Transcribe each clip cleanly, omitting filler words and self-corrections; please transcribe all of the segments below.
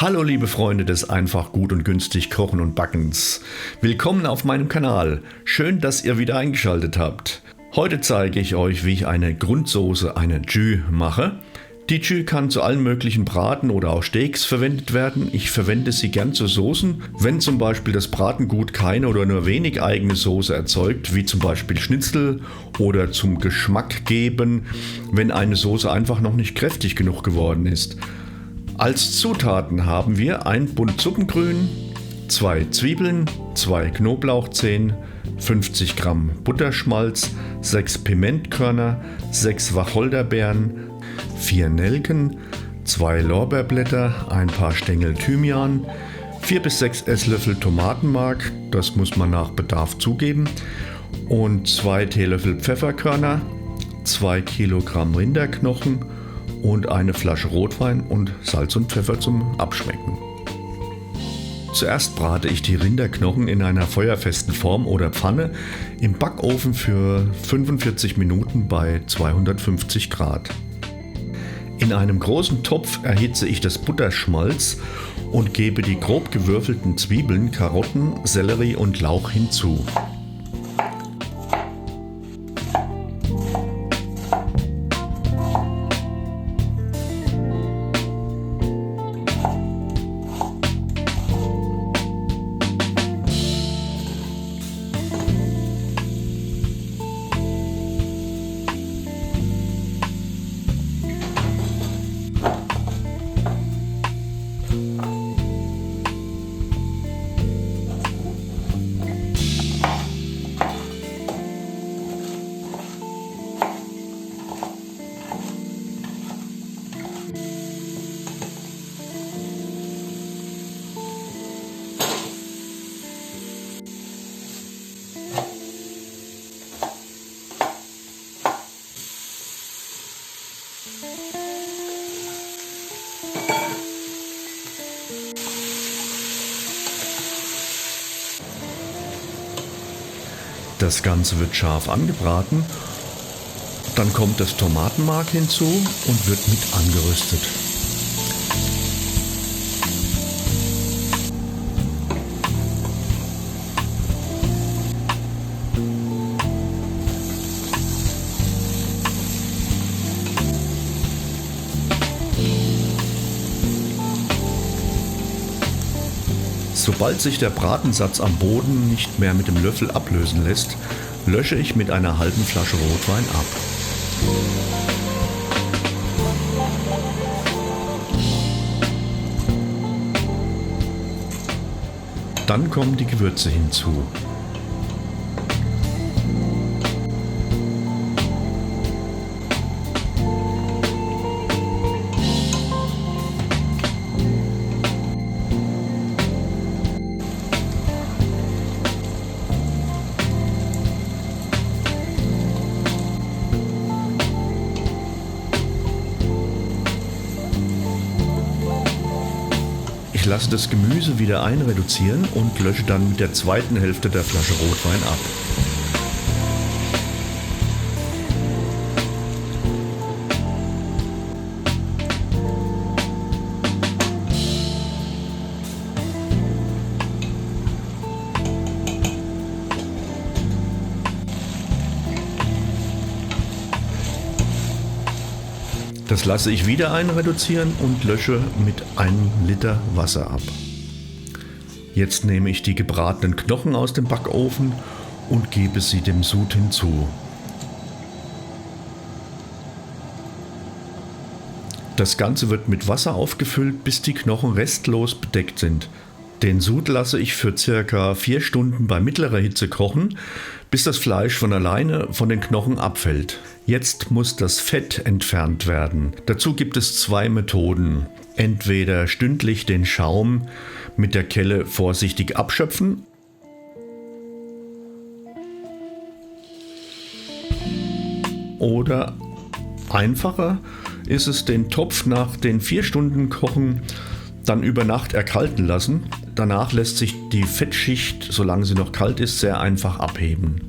Hallo liebe Freunde des einfach gut und günstig Kochen und Backens. Willkommen auf meinem Kanal. Schön, dass ihr wieder eingeschaltet habt. Heute zeige ich euch, wie ich eine Grundsoße, eine Jus, mache. Die Jus kann zu allen möglichen Braten oder auch Steaks verwendet werden. Ich verwende sie gern zu Soßen, wenn zum Beispiel das Bratengut keine oder nur wenig eigene Soße erzeugt, wie zum Beispiel Schnitzel, oder zum Geschmack geben, wenn eine Soße einfach noch nicht kräftig genug geworden ist. Als Zutaten haben wir ein Bund Suppengrün, 2 Zwiebeln, 2 Knoblauchzehen, 50 Gramm Butterschmalz, 6 Pimentkörner, 6 Wacholderbeeren, 4 Nelken, 2 Lorbeerblätter, ein paar Stängel Thymian, 4 bis 6 Esslöffel Tomatenmark, das muss man nach Bedarf zugeben, und 2 Teelöffel Pfefferkörner, 2 Kilogramm Rinderknochen und eine Flasche Rotwein und Salz und Pfeffer zum Abschmecken. Zuerst brate ich die Rinderknochen in einer feuerfesten Form oder Pfanne im Backofen für 45 Minuten bei 250 Grad. In einem großen Topf erhitze ich das Butterschmalz und gebe die grob gewürfelten Zwiebeln, Karotten, Sellerie und Lauch hinzu. Das Ganze wird scharf angebraten, dann kommt das Tomatenmark hinzu und wird mit angeröstet. Sobald sich der Bratensatz am Boden nicht mehr mit dem Löffel ablösen lässt, lösche ich mit einer halben Flasche Rotwein ab. Dann kommen die Gewürze hinzu. Ich lasse das Gemüse wieder einreduzieren und lösche dann mit der zweiten Hälfte der Flasche Rotwein ab. Das lasse ich wieder einreduzieren und lösche mit 1 Liter Wasser ab. Jetzt nehme ich die gebratenen Knochen aus dem Backofen und gebe sie dem Sud hinzu. Das Ganze wird mit Wasser aufgefüllt, bis die Knochen restlos bedeckt sind. Den Sud lasse ich für ca. 4 Stunden bei mittlerer Hitze kochen, bis das Fleisch von alleine von den Knochen abfällt. Jetzt muss das Fett entfernt werden. Dazu gibt es 2 Methoden. Entweder stündlich den Schaum mit der Kelle vorsichtig abschöpfen oder einfacher ist es, den Topf nach den 4 Stunden Kochen dann über Nacht erkalten lassen. Danach lässt sich die Fettschicht, solange sie noch kalt ist, sehr einfach abheben.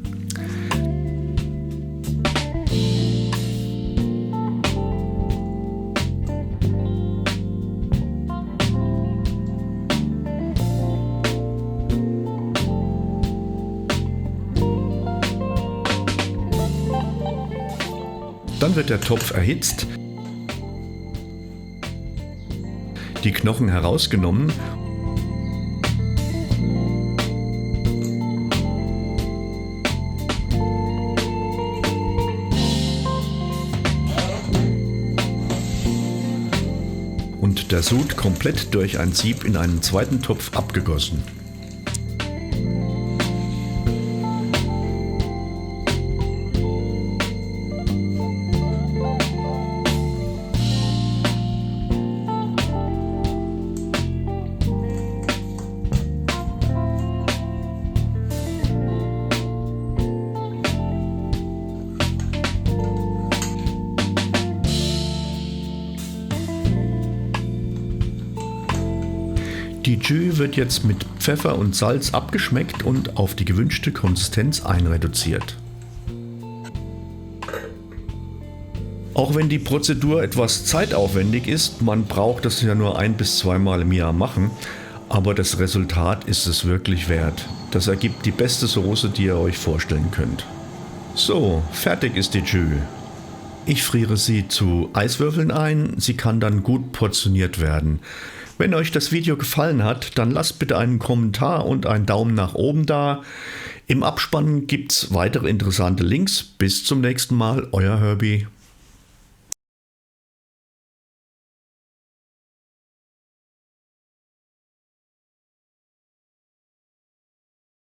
Dann wird der Topf erhitzt, die Knochen herausgenommen und der Sud komplett durch ein Sieb in einen zweiten Topf abgegossen. Die Jus wird jetzt mit Pfeffer und Salz abgeschmeckt und auf die gewünschte Konsistenz einreduziert. Auch wenn die Prozedur etwas zeitaufwendig ist, man braucht das ja nur 1- bis 2-mal im Jahr machen, aber das Resultat ist es wirklich wert. Das ergibt die beste Soße, die ihr euch vorstellen könnt. So, fertig ist die Jus. Ich friere sie zu Eiswürfeln ein, sie kann dann gut portioniert werden. Wenn euch das Video gefallen hat, dann lasst bitte einen Kommentar und einen Daumen nach oben da. Im Abspann gibt's weitere interessante Links. Bis zum nächsten Mal, euer Herbie.